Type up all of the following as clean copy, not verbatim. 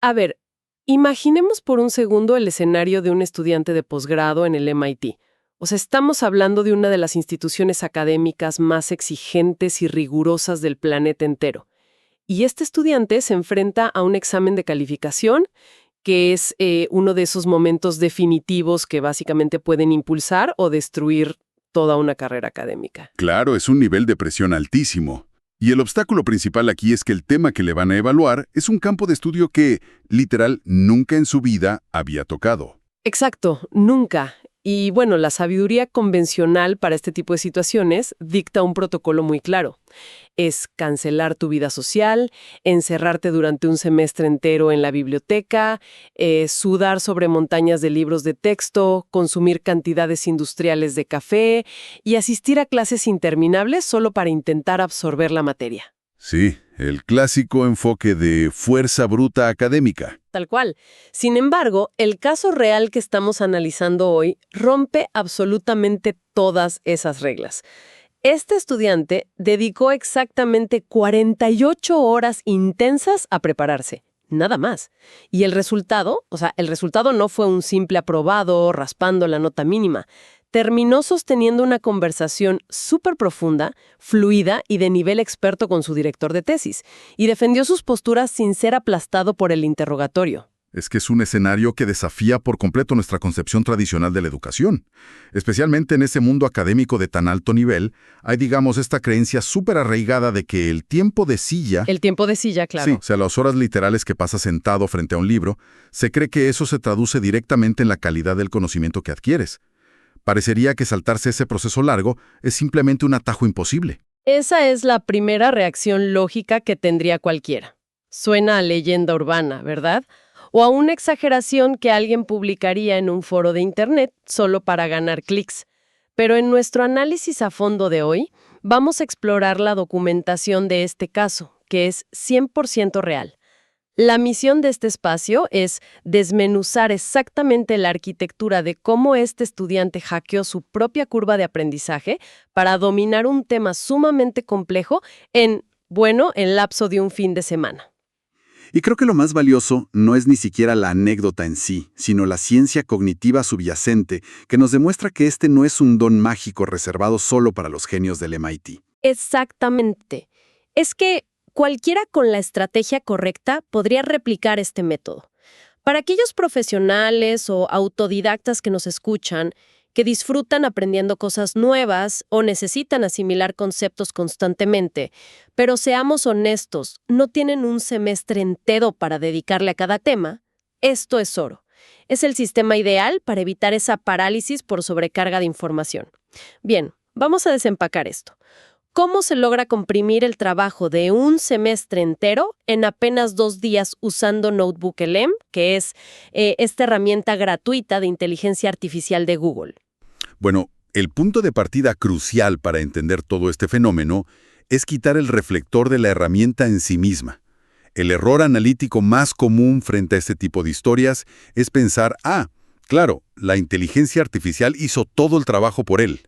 A ver, imaginemos por un segundo el escenario de un estudiante de posgrado en el MIT. O sea, estamos hablando de una de las instituciones académicas más exigentes y rigurosas del planeta entero. Y este estudiante se enfrenta a un examen de calificación que es uno de esos momentos definitivos que básicamente pueden impulsar o destruir toda una carrera académica. Claro, es un nivel de presión altísimo. Y el obstáculo principal aquí es que el tema que le van a evaluar es un campo de estudio que, literal, nunca en su vida había tocado. Exacto, nunca. Y bueno, la sabiduría convencional para este tipo de situaciones dicta un protocolo muy claro. Es cancelar tu vida social, encerrarte durante un semestre entero en la biblioteca, sudar sobre montañas de libros de texto, consumir cantidades industriales de café y asistir a clases interminables solo para intentar absorber la materia. Sí, el clásico enfoque de fuerza bruta académica. Tal cual. Sin embargo, el caso real que estamos analizando hoy rompe absolutamente todas esas reglas. Este estudiante dedicó exactamente 48 horas intensas a prepararse, nada más. Y el resultado no fue un simple aprobado raspando la nota mínima. Terminó sosteniendo una conversación súper profunda, fluida y de nivel experto con su director de tesis, y defendió sus posturas sin ser aplastado por el interrogatorio. Es que es un escenario que desafía por completo nuestra concepción tradicional de la educación. Especialmente en ese mundo académico de tan alto nivel, hay, digamos, esta creencia súper arraigada de que el tiempo de silla... El tiempo de silla, claro. Sí, o sea, las horas literales que pasa sentado frente a un libro, se cree que eso se traduce directamente en la calidad del conocimiento que adquieres. Parecería que saltarse ese proceso largo es simplemente un atajo imposible. Esa es la primera reacción lógica que tendría cualquiera. Suena a leyenda urbana, ¿verdad? O a una exageración que alguien publicaría en un foro de Internet solo para ganar clics. Pero en nuestro análisis a fondo de hoy, vamos a explorar la documentación de este caso, que es 100% real. La misión de este espacio es desmenuzar exactamente la arquitectura de cómo este estudiante hackeó su propia curva de aprendizaje para dominar un tema sumamente complejo en lapso de un fin de semana. Y creo que lo más valioso no es ni siquiera la anécdota en sí, sino la ciencia cognitiva subyacente que nos demuestra que este no es un don mágico reservado solo para los genios del MIT. Exactamente. Es que cualquiera con la estrategia correcta podría replicar este método. Para aquellos profesionales o autodidactas que nos escuchan, que disfrutan aprendiendo cosas nuevas o necesitan asimilar conceptos constantemente, pero seamos honestos, no tienen un semestre entero para dedicarle a cada tema, esto es oro. Es el sistema ideal para evitar esa parálisis por sobrecarga de información. Bien, vamos a desempacar esto. ¿Cómo se logra comprimir el trabajo de un semestre entero en apenas 2 días usando NotebookLM, que es esta herramienta gratuita de inteligencia artificial de Google? Bueno, el punto de partida crucial para entender todo este fenómeno es quitar el reflector de la herramienta en sí misma. El error analítico más común frente a este tipo de historias es pensar, claro, la inteligencia artificial hizo todo el trabajo por él.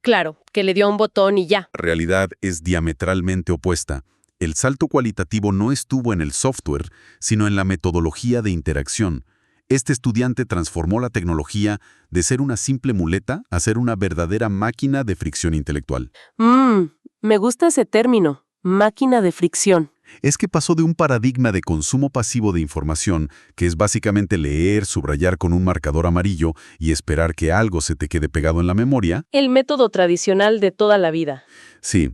Claro, que le dio a un botón y ya. La realidad es diametralmente opuesta. El salto cualitativo no estuvo en el software, sino en la metodología de interacción. Este estudiante transformó la tecnología de ser una simple muleta a ser una verdadera máquina de fricción intelectual. Me gusta ese término, máquina de fricción. Es que pasó de un paradigma de consumo pasivo de información, que es básicamente leer, subrayar con un marcador amarillo y esperar que algo se te quede pegado en la memoria. El método tradicional de toda la vida. Sí,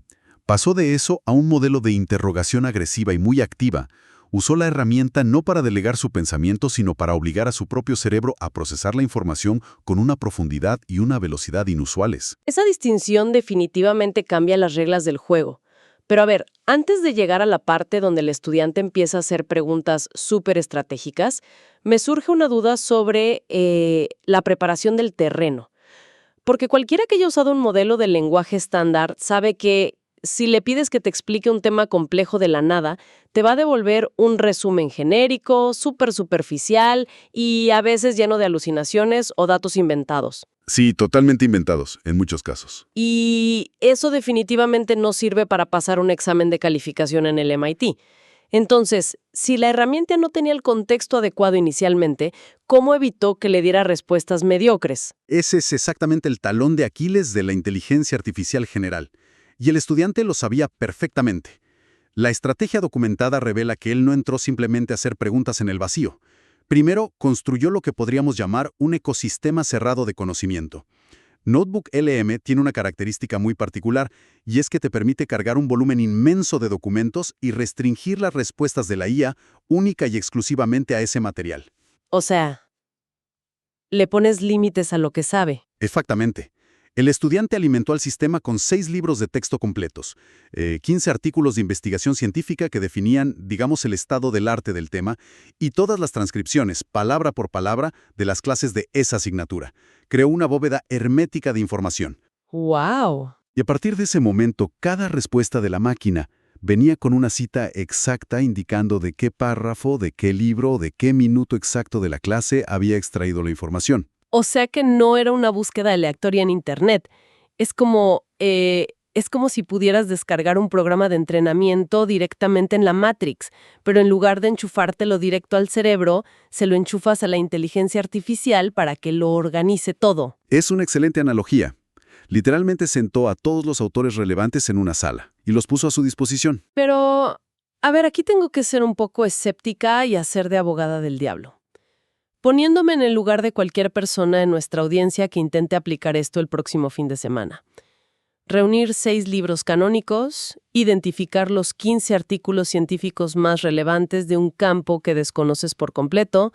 pasó de eso a un modelo de interrogación agresiva y muy activa. Usó la herramienta no para delegar su pensamiento, sino para obligar a su propio cerebro a procesar la información con una profundidad y una velocidad inusuales. Esa distinción definitivamente cambia las reglas del juego. Pero a ver, antes de llegar a la parte donde el estudiante empieza a hacer preguntas súper estratégicas, me surge una duda sobre la preparación del terreno. Porque cualquiera que haya usado un modelo de lenguaje estándar sabe que si le pides que te explique un tema complejo de la nada, te va a devolver un resumen genérico, súper superficial y a veces lleno de alucinaciones o datos inventados. Sí, totalmente inventados, en muchos casos. Y eso definitivamente no sirve para pasar un examen de calificación en el MIT. Entonces, si la herramienta no tenía el contexto adecuado inicialmente, ¿cómo evitó que le diera respuestas mediocres? Ese es exactamente el talón de Aquiles de la inteligencia artificial general. Y el estudiante lo sabía perfectamente. La estrategia documentada revela que él no entró simplemente a hacer preguntas en el vacío. Primero, construyó lo que podríamos llamar un ecosistema cerrado de conocimiento. Notebook LM tiene una característica muy particular, y es que te permite cargar un volumen inmenso de documentos y restringir las respuestas de la IA única y exclusivamente a ese material. O sea, le pones límites a lo que sabe. Exactamente. El estudiante alimentó al sistema con 6 libros de texto completos, 15 artículos de investigación científica que definían, digamos, el estado del arte del tema, y todas las transcripciones, palabra por palabra, de las clases de esa asignatura. Creó una bóveda hermética de información. ¡Wow! Y a partir de ese momento, cada respuesta de la máquina venía con una cita exacta indicando de qué párrafo, de qué libro, de qué minuto exacto de la clase había extraído la información. O sea que no era una búsqueda aleatoria en Internet. Es como si pudieras descargar un programa de entrenamiento directamente en la Matrix, pero en lugar de enchufártelo directo al cerebro, se lo enchufas a la inteligencia artificial para que lo organice todo. Es una excelente analogía. Literalmente sentó a todos los autores relevantes en una sala y los puso a su disposición. Pero, a ver, aquí tengo que ser un poco escéptica y hacer de abogada del diablo. Poniéndome en el lugar de cualquier persona en nuestra audiencia que intente aplicar esto el próximo fin de semana. Reunir 6 libros canónicos, identificar los 15 artículos científicos más relevantes de un campo que desconoces por completo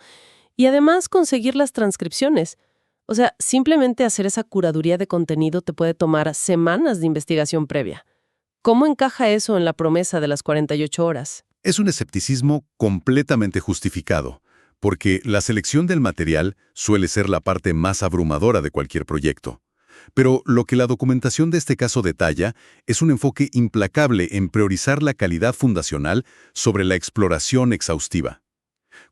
y además conseguir las transcripciones. O sea, simplemente hacer esa curaduría de contenido te puede tomar semanas de investigación previa. ¿Cómo encaja eso en la promesa de las 48 horas? Es un escepticismo completamente justificado, porque la selección del material suele ser la parte más abrumadora de cualquier proyecto. Pero lo que la documentación de este caso detalla es un enfoque implacable en priorizar la calidad fundacional sobre la exploración exhaustiva.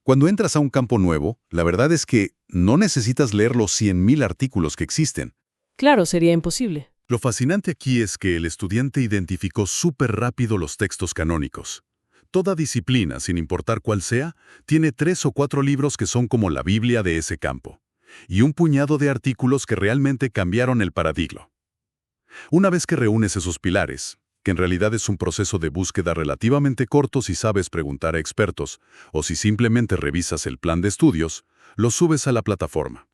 Cuando entras a un campo nuevo, la verdad es que no necesitas leer los 100.000 artículos que existen. Claro, sería imposible. Lo fascinante aquí es que el estudiante identificó súper rápido los textos canónicos. Toda disciplina, sin importar cuál sea, tiene 3 o 4 libros que son como la Biblia de ese campo, y un puñado de artículos que realmente cambiaron el paradigma. Una vez que reúnes esos pilares, que en realidad es un proceso de búsqueda relativamente corto si sabes preguntar a expertos, o si simplemente revisas el plan de estudios, los subes a la plataforma.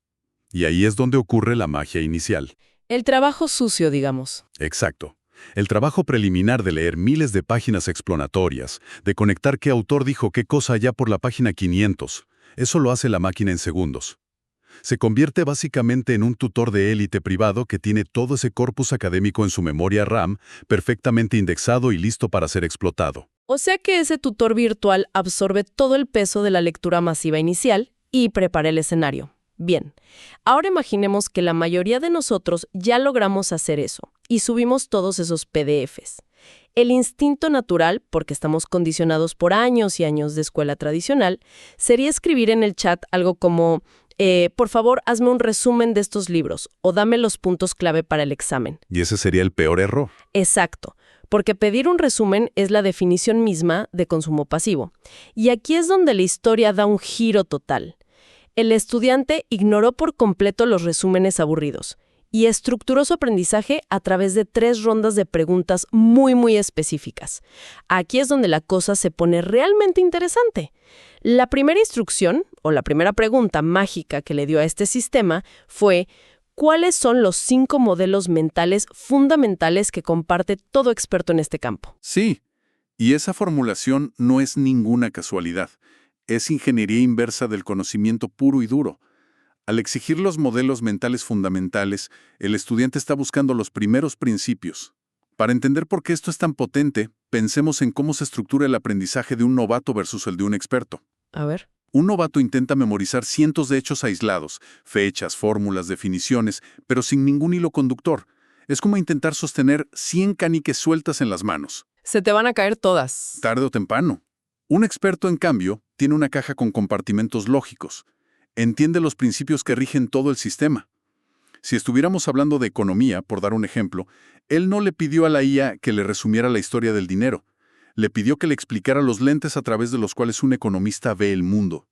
Y ahí es donde ocurre la magia inicial. El trabajo sucio, digamos. Exacto. El trabajo preliminar de leer miles de páginas exploratorias, de conectar qué autor dijo qué cosa allá por la página 500, eso lo hace la máquina en segundos. Se convierte básicamente en un tutor de élite privado que tiene todo ese corpus académico en su memoria RAM, perfectamente indexado y listo para ser explotado. O sea que ese tutor virtual absorbe todo el peso de la lectura masiva inicial y prepara el escenario. Bien, ahora imaginemos que la mayoría de nosotros ya logramos hacer eso y subimos todos esos PDFs. El instinto natural, porque estamos condicionados por años y años de escuela tradicional, sería escribir en el chat algo como, por favor, hazme un resumen de estos libros o dame los puntos clave para el examen. Y ese sería el peor error. Exacto, porque pedir un resumen es la definición misma de consumo pasivo. Y aquí es donde la historia da un giro total. El estudiante ignoró por completo los resúmenes aburridos y estructuró su aprendizaje a través de 3 rondas de preguntas muy específicas. Aquí es donde la cosa se pone realmente interesante. La primera instrucción, o la primera pregunta mágica que le dio a este sistema fue: ¿cuáles son los 5 modelos mentales fundamentales que comparte todo experto en este campo? Sí, y esa formulación no es ninguna casualidad. Es ingeniería inversa del conocimiento puro y duro. Al exigir los modelos mentales fundamentales, el estudiante está buscando los primeros principios. Para entender por qué esto es tan potente, pensemos en cómo se estructura el aprendizaje de un novato versus el de un experto. A ver. Un novato intenta memorizar cientos de hechos aislados, fechas, fórmulas, definiciones, pero sin ningún hilo conductor. Es como intentar sostener 100 canicas sueltas en las manos. Se te van a caer todas. Tarde o temprano. Un experto, en cambio, tiene una caja con compartimentos lógicos. Entiende los principios que rigen todo el sistema. Si estuviéramos hablando de economía, por dar un ejemplo, él no le pidió a la IA que le resumiera la historia del dinero. Le pidió que le explicara los lentes a través de los cuales un economista ve el mundo.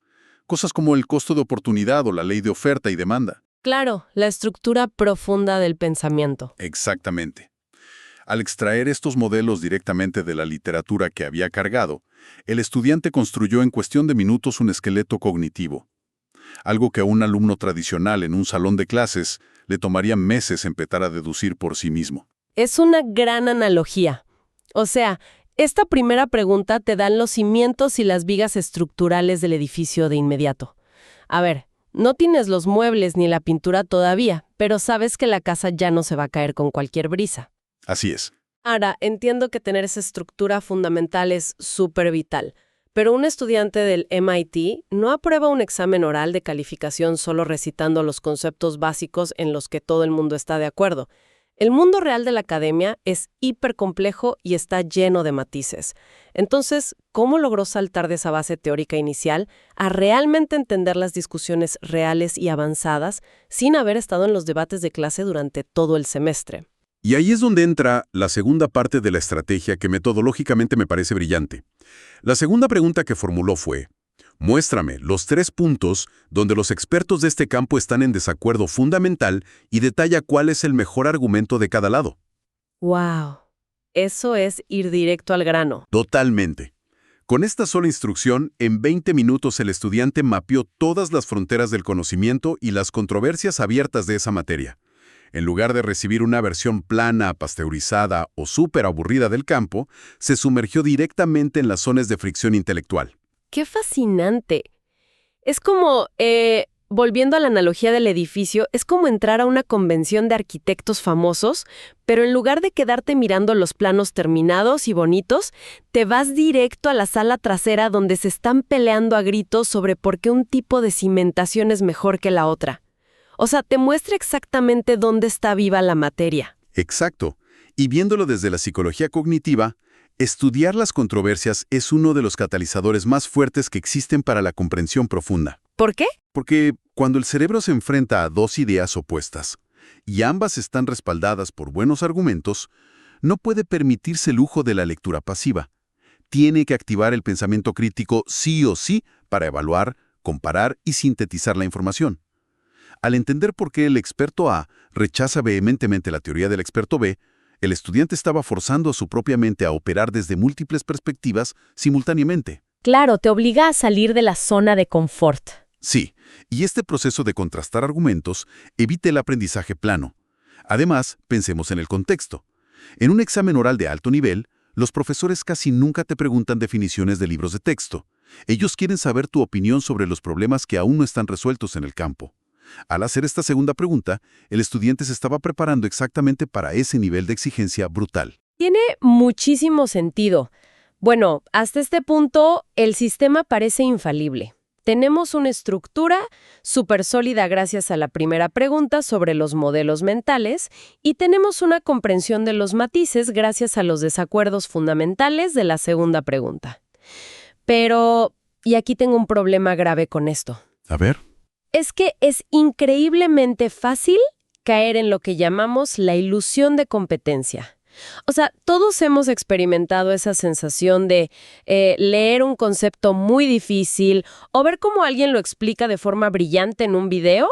Cosas como el costo de oportunidad o la ley de oferta y demanda. Claro, la estructura profunda del pensamiento. Exactamente. Al extraer estos modelos directamente de la literatura que había cargado, el estudiante construyó en cuestión de minutos un esqueleto cognitivo. Algo que a un alumno tradicional en un salón de clases le tomaría meses empezar a deducir por sí mismo. Es una gran analogía. O sea, esta primera pregunta te dan los cimientos y las vigas estructurales del edificio de inmediato. A ver, no tienes los muebles ni la pintura todavía, pero sabes que la casa ya no se va a caer con cualquier brisa. Así es. Ahora, entiendo que tener esa estructura fundamental es súper vital, pero un estudiante del MIT no aprueba un examen oral de calificación solo recitando los conceptos básicos en los que todo el mundo está de acuerdo. El mundo real de la academia es hipercomplejo y está lleno de matices. Entonces, ¿cómo logró saltar de esa base teórica inicial a realmente entender las discusiones reales y avanzadas sin haber estado en los debates de clase durante todo el semestre? Y ahí es donde entra la segunda parte de la estrategia que metodológicamente me parece brillante. La segunda pregunta que formuló fue: muéstrame los 3 puntos donde los expertos de este campo están en desacuerdo fundamental y detalla cuál es el mejor argumento de cada lado. ¡Wow! Eso es ir directo al grano. Totalmente. Con esta sola instrucción, en 20 minutos el estudiante mapeó todas las fronteras del conocimiento y las controversias abiertas de esa materia. En lugar de recibir una versión plana, pasteurizada o súper aburrida del campo, se sumergió directamente en las zonas de fricción intelectual. ¡Qué fascinante! Es como, volviendo a la analogía del edificio, es como entrar a una convención de arquitectos famosos, pero en lugar de quedarte mirando los planos terminados y bonitos, te vas directo a la sala trasera donde se están peleando a gritos sobre por qué un tipo de cimentación es mejor que la otra. O sea, te muestra exactamente dónde está viva la materia. Exacto. Y viéndolo desde la psicología cognitiva, estudiar las controversias es uno de los catalizadores más fuertes que existen para la comprensión profunda. ¿Por qué? Porque cuando el cerebro se enfrenta a 2 ideas opuestas, y ambas están respaldadas por buenos argumentos, no puede permitirse el lujo de la lectura pasiva. Tiene que activar el pensamiento crítico sí o sí para evaluar, comparar y sintetizar la información. Al entender por qué el experto A rechaza vehementemente la teoría del experto B, el estudiante estaba forzando a su propia mente a operar desde múltiples perspectivas simultáneamente. Claro, te obliga a salir de la zona de confort. Sí, y este proceso de contrastar argumentos evita el aprendizaje plano. Además, pensemos en el contexto. En un examen oral de alto nivel, los profesores casi nunca te preguntan definiciones de libros de texto. Ellos quieren saber tu opinión sobre los problemas que aún no están resueltos en el campo. Al hacer esta segunda pregunta, el estudiante se estaba preparando exactamente para ese nivel de exigencia brutal. Tiene muchísimo sentido. Bueno, hasta este punto, el sistema parece infalible. Tenemos una estructura súper sólida gracias a la primera pregunta sobre los modelos mentales y tenemos una comprensión de los matices gracias a los desacuerdos fundamentales de la segunda pregunta. Pero, y aquí tengo un problema grave con esto. A ver. Es que es increíblemente fácil caer en lo que llamamos la ilusión de competencia. O sea, todos hemos experimentado esa sensación de leer un concepto muy difícil o ver cómo alguien lo explica de forma brillante en un video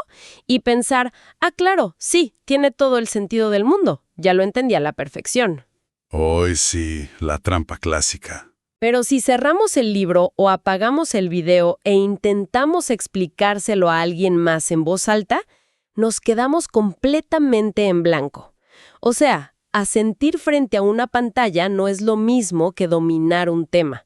y pensar, claro, sí, tiene todo el sentido del mundo, ya lo entendí a la perfección. Hoy sí, la trampa clásica. Pero si cerramos el libro o apagamos el video e intentamos explicárselo a alguien más en voz alta, nos quedamos completamente en blanco. O sea, asentir frente a una pantalla no es lo mismo que dominar un tema.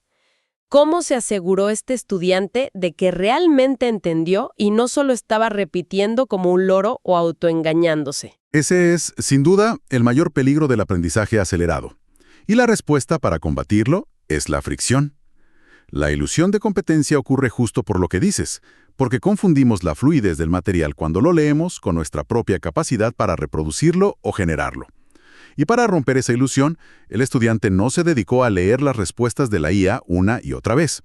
¿Cómo se aseguró este estudiante de que realmente entendió y no solo estaba repitiendo como un loro o autoengañándose? Ese es, sin duda, el mayor peligro del aprendizaje acelerado. Y la respuesta para combatirlo es la fricción. La ilusión de competencia ocurre justo por lo que dices, porque confundimos la fluidez del material cuando lo leemos con nuestra propia capacidad para reproducirlo o generarlo. Y para romper esa ilusión, el estudiante no se dedicó a leer las respuestas de la IA una y otra vez.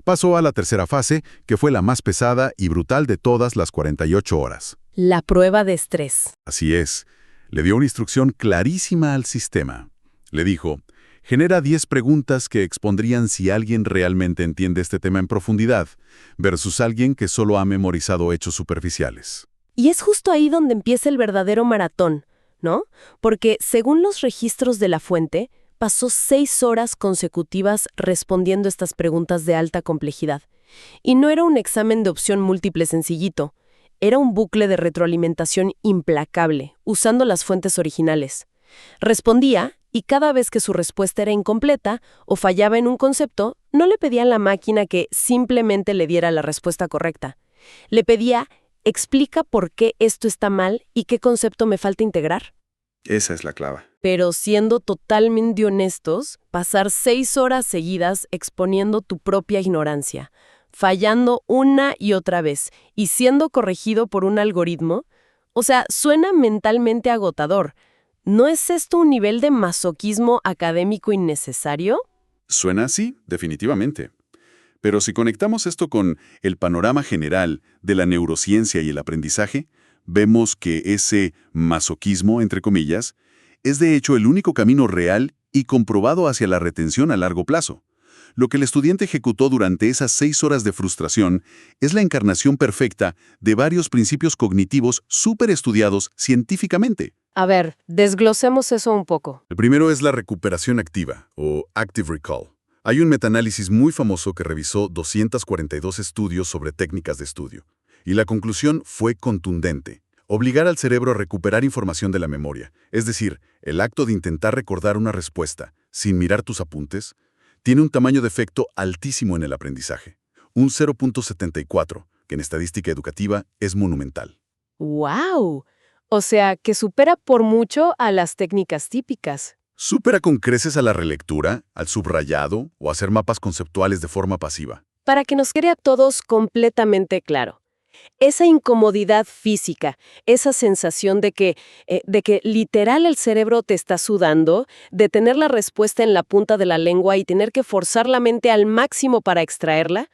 Pasó a la tercera fase, que fue la más pesada y brutal de todas las 48 horas. La prueba de estrés. Así es. Le dio una instrucción clarísima al sistema. Le dijo: Genera 10 preguntas que expondrían si alguien realmente entiende este tema en profundidad versus alguien que solo ha memorizado hechos superficiales. Y es justo ahí donde empieza el verdadero maratón, ¿no? Porque según los registros de la fuente, pasó 6 horas consecutivas respondiendo estas preguntas de alta complejidad. Y no era un examen de opción múltiple sencillito, era un bucle de retroalimentación implacable, usando las fuentes originales. Respondía, y cada vez que su respuesta era incompleta o fallaba en un concepto, no le pedía a la máquina que simplemente le diera la respuesta correcta. Le pedía, explica por qué esto está mal y qué concepto me falta integrar. Esa es la clave. Pero siendo totalmente honestos, pasar 6 horas seguidas exponiendo tu propia ignorancia, fallando una y otra vez y siendo corregido por un algoritmo, o sea, suena mentalmente agotador. ¿No es esto un nivel de masoquismo académico innecesario? Suena así, definitivamente. Pero si conectamos esto con el panorama general de la neurociencia y el aprendizaje, vemos que ese masoquismo, entre comillas, es de hecho el único camino real y comprobado hacia la retención a largo plazo. Lo que el estudiante ejecutó durante esas 6 horas de frustración es la encarnación perfecta de varios principios cognitivos súper estudiados científicamente. A ver, desglosemos eso un poco. El primero es la recuperación activa, o active recall. Hay un metaanálisis muy famoso que revisó 242 estudios sobre técnicas de estudio, y la conclusión fue contundente. Obligar al cerebro a recuperar información de la memoria, es decir, el acto de intentar recordar una respuesta sin mirar tus apuntes, tiene un tamaño de efecto altísimo en el aprendizaje, un 0.74, que en estadística educativa es monumental. ¡Wow! O sea, que supera por mucho a las técnicas típicas. Supera con creces a la relectura, al subrayado o a hacer mapas conceptuales de forma pasiva. Para que nos quede a todos completamente claro. Esa incomodidad física, esa sensación de que literal el cerebro te está sudando, de tener la respuesta en la punta de la lengua y tener que forzar la mente al máximo para extraerla,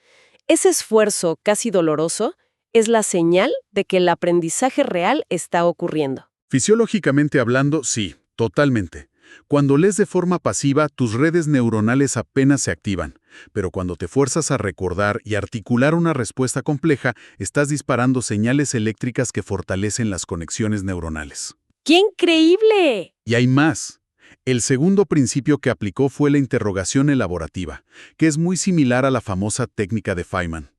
ese esfuerzo casi doloroso es la señal de que el aprendizaje real está ocurriendo. Fisiológicamente hablando, sí, totalmente. Cuando lees de forma pasiva, tus redes neuronales apenas se activan, pero cuando te fuerzas a recordar y articular una respuesta compleja, estás disparando señales eléctricas que fortalecen las conexiones neuronales. ¡Qué increíble! Y hay más. El segundo principio que aplicó fue la interrogación elaborativa, que es muy similar a la famosa técnica de Feynman.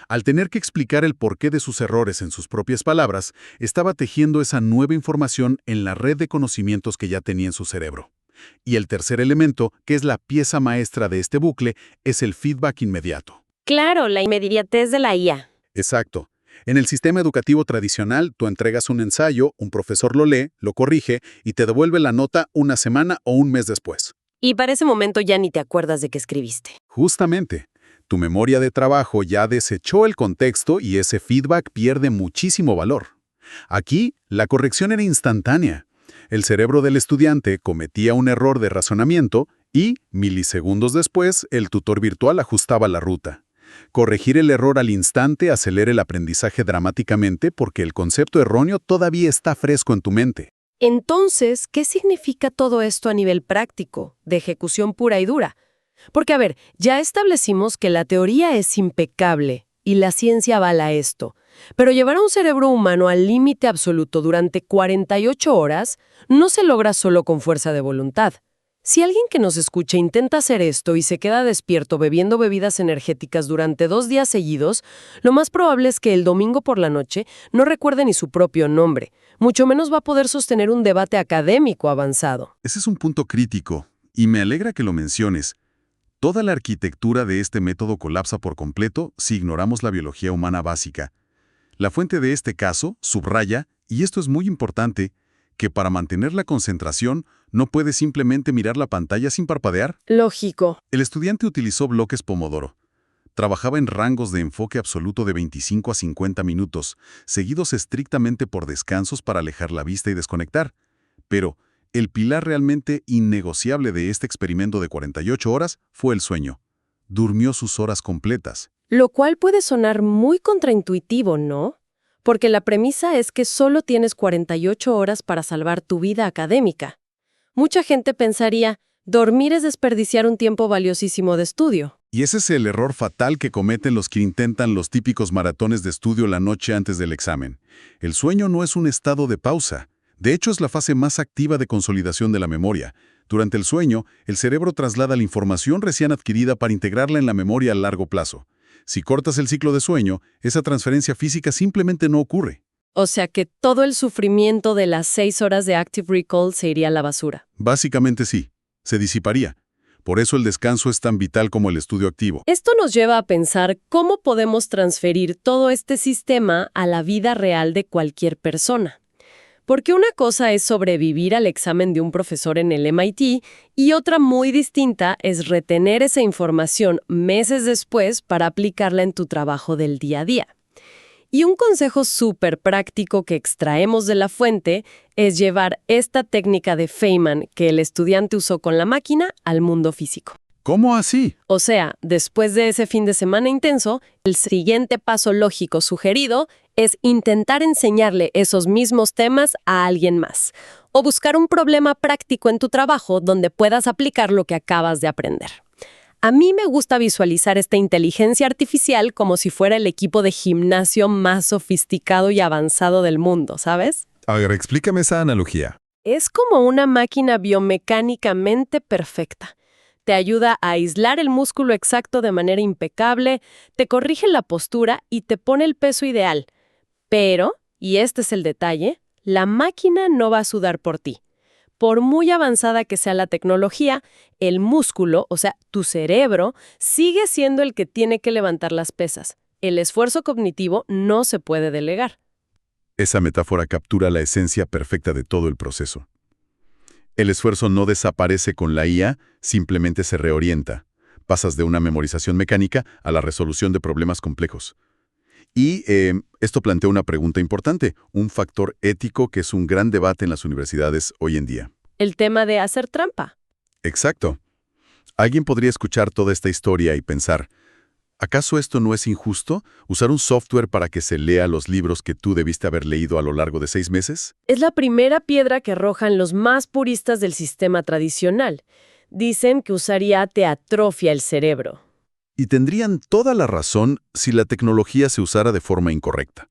Al tener que explicar el porqué de sus errores en sus propias palabras, estaba tejiendo esa nueva información en la red de conocimientos que ya tenía en su cerebro. Y el tercer elemento, que es la pieza maestra de este bucle, es el feedback inmediato. Claro, la inmediatez de la IA. Exacto. En el sistema educativo tradicional, tú entregas un ensayo, un profesor lo lee, lo corrige y te devuelve la nota una semana o un mes después. Y para ese momento ya ni te acuerdas de qué escribiste. Justamente. Tu memoria de trabajo ya desechó el contexto y ese feedback pierde muchísimo valor. Aquí, la corrección era instantánea. El cerebro del estudiante cometía un error de razonamiento y, milisegundos después, el tutor virtual ajustaba la ruta. Corregir el error al instante acelera el aprendizaje dramáticamente porque el concepto erróneo todavía está fresco en tu mente. Entonces, ¿qué significa todo esto a nivel práctico, de ejecución pura y dura? Porque, a ver, ya establecimos que la teoría es impecable y la ciencia avala esto, pero llevar a un cerebro humano al límite absoluto durante 48 horas no se logra solo con fuerza de voluntad. Si alguien que nos escucha intenta hacer esto y se queda despierto bebiendo bebidas energéticas durante 2 días seguidos, lo más probable es que el domingo por la noche no recuerde ni su propio nombre, mucho menos va a poder sostener un debate académico avanzado. Ese es un punto crítico, y me alegra que lo menciones. Toda la arquitectura de este método colapsa por completo si ignoramos la biología humana básica. La fuente de este caso subraya, y esto es muy importante, que para mantener la concentración no puedes simplemente mirar la pantalla sin parpadear. Lógico. El estudiante utilizó bloques Pomodoro. Trabajaba en rangos de enfoque absoluto de 25 a 50 minutos, seguidos estrictamente por descansos para alejar la vista y desconectar. Pero el pilar realmente innegociable de este experimento de 48 horas fue el sueño. Durmió sus horas completas. Lo cual puede sonar muy contraintuitivo, ¿no? Porque la premisa es que solo tienes 48 horas para salvar tu vida académica. Mucha gente pensaría, Dormir es desperdiciar un tiempo valiosísimo de estudio. Y ese es el error fatal que cometen los que intentan los típicos maratones de estudio la noche antes del examen. El sueño no es un estado de pausa. De hecho, es la fase más activa de consolidación de la memoria. Durante el sueño, el cerebro traslada la información recién adquirida para integrarla en la memoria a largo plazo. Si cortas el ciclo de sueño, esa transferencia física simplemente no ocurre. O sea que todo el sufrimiento de las 6 horas de Active Recall se iría a la basura. Básicamente sí, se disiparía. Por eso el descanso es tan vital como el estudio activo. Esto nos lleva a pensar cómo podemos transferir todo este sistema a la vida real de cualquier persona. Porque una cosa es sobrevivir al examen de un profesor en el MIT y otra muy distinta es retener esa información meses después para aplicarla en tu trabajo del día a día. Y un consejo súper práctico que extraemos de la fuente es llevar esta técnica de Feynman que el estudiante usó con la máquina al mundo físico. ¿Cómo así? O sea, después de ese fin de semana intenso, el siguiente paso lógico sugerido es intentar enseñarle esos mismos temas a alguien más, o buscar un problema práctico en tu trabajo donde puedas aplicar lo que acabas de aprender. A mí me gusta visualizar esta inteligencia artificial como si fuera el equipo de gimnasio más sofisticado y avanzado del mundo, ¿sabes? A ver, explícame esa analogía. Es como una máquina biomecánicamente perfecta. Te ayuda a aislar el músculo exacto de manera impecable, te corrige la postura y te pone el peso ideal. Pero, y este es el detalle, la máquina no va a sudar por ti. Por muy avanzada que sea la tecnología, el músculo, o sea, tu cerebro, sigue siendo el que tiene que levantar las pesas. El esfuerzo cognitivo no se puede delegar. Esa metáfora captura la esencia perfecta de todo el proceso. El esfuerzo no desaparece con la IA, simplemente se reorienta. Pasas de una memorización mecánica a la resolución de problemas complejos. Y esto plantea una pregunta importante, un factor ético que es un gran debate en las universidades hoy en día. El tema de hacer trampa. Exacto. Alguien podría escuchar toda esta historia y pensar, ¿acaso esto no es injusto? ¿Usar un software para que se lea los libros que tú debiste haber leído a lo largo de 6 meses? Es la primera piedra que arrojan los más puristas del sistema tradicional. Dicen que usar IA te atrofia el cerebro. Y tendrían toda la razón si la tecnología se usara de forma incorrecta.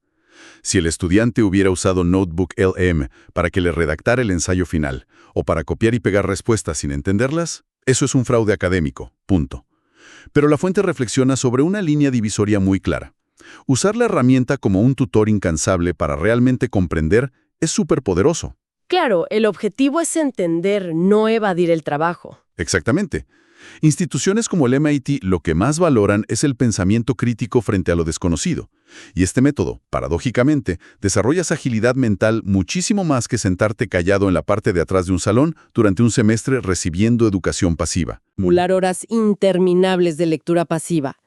Si el estudiante hubiera usado Notebook LM para que le redactara el ensayo final, o para copiar y pegar respuestas sin entenderlas, eso es un fraude académico, punto. Pero la fuente reflexiona sobre una línea divisoria muy clara. Usar la herramienta como un tutor incansable para realmente comprender es súper poderoso. Claro, el objetivo es entender, no evadir el trabajo. Exactamente. Instituciones como el MIT lo que más valoran es el pensamiento crítico frente a lo desconocido. Y este método, paradójicamente, desarrollas agilidad mental muchísimo más que sentarte callado en la parte de atrás de un salón durante un semestre recibiendo educación pasiva. Acumular horas interminables de lectura pasiva.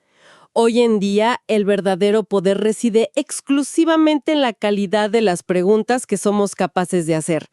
Hoy en día, el verdadero poder reside exclusivamente en la calidad de las preguntas que somos capaces de hacer.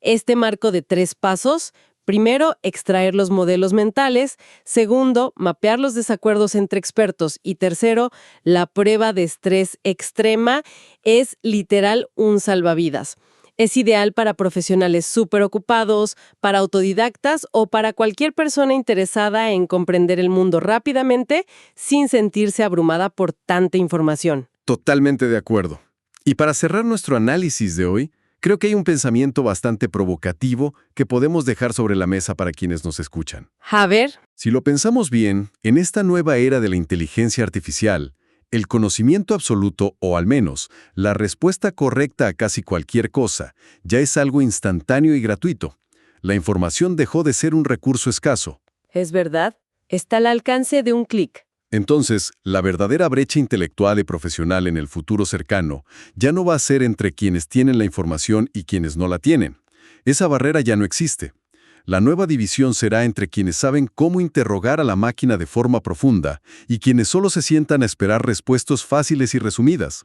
Este marco de 3 pasos: primero, extraer los modelos mentales; segundo, mapear los desacuerdos entre expertos; y tercero, la prueba de estrés extrema, es literal un salvavidas. Es ideal para profesionales súper ocupados, para autodidactas o para cualquier persona interesada en comprender el mundo rápidamente sin sentirse abrumada por tanta información. Totalmente de acuerdo. Y para cerrar nuestro análisis de hoy, creo que hay un pensamiento bastante provocativo que podemos dejar sobre la mesa para quienes nos escuchan. A ver, Si lo pensamos bien, en esta nueva era de la inteligencia artificial, el conocimiento absoluto, o al menos la respuesta correcta a casi cualquier cosa, ya es algo instantáneo y gratuito. La información dejó de ser un recurso escaso. es verdad, está al alcance de un clic. Entonces, la verdadera brecha intelectual y profesional en el futuro cercano ya no va a ser entre quienes tienen la información y quienes no la tienen. Esa barrera ya no existe. La nueva división será entre quienes saben cómo interrogar a la máquina de forma profunda y quienes solo se sientan a esperar respuestas fáciles y resumidas.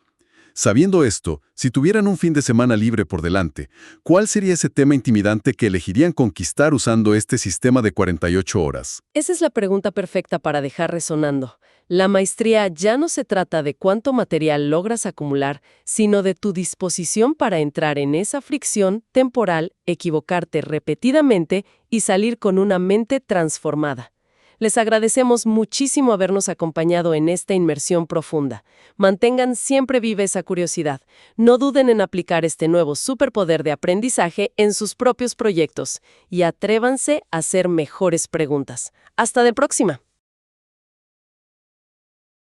Sabiendo esto, si tuvieran un fin de semana libre por delante, ¿cuál sería ese tema intimidante que elegirían conquistar usando este sistema de 48 horas? Esa es la pregunta perfecta para dejar resonando. La maestría ya no se trata de cuánto material logras acumular, sino de tu disposición para entrar en esa fricción temporal, equivocarte repetidamente y salir con una mente transformada. Les agradecemos muchísimo habernos acompañado en esta inmersión profunda. Mantengan siempre viva esa curiosidad. No duden en aplicar este nuevo superpoder de aprendizaje en sus propios proyectos y atrévanse a hacer mejores preguntas. ¡Hasta de próxima!